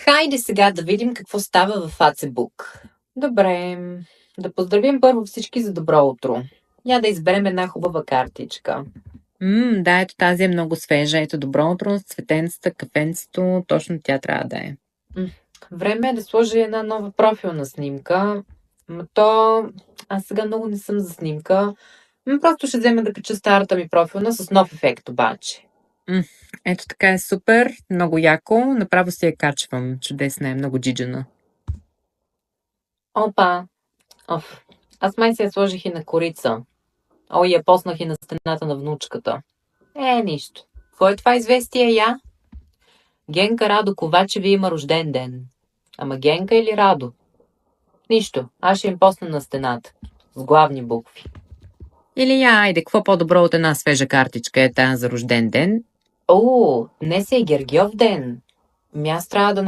Хайде сега да видим какво става в Фацебук. Добре, да поздравим първо всички за добро утро. Я да изберем една хубава картичка. Да, ето тази е много свежа. Ето добро утро с цветенцата, кафенцето. Точно тя трябва да е. Време е да сложа една нова профилна снимка. Аз сега много не съм за снимка. Просто ще взема да кача старата ми профилна с нов ефект обаче. Ето така е супер, много яко. Направо си я качвам. Чудесна е, много джиджана. Опа! Аз май се я сложих и на корица. Я поснах и на стената на внучката. Нищо. Кой е това известие, я? Генка Радо Ковачеви има рожден ден. Ама Генка или Радо? Нищо, аз ще им посна на стената. С главни букви. Или айде, какво по-добро от една свежа картичка е тази за рожден ден? Днес е Гергьов ден. Аз трябва да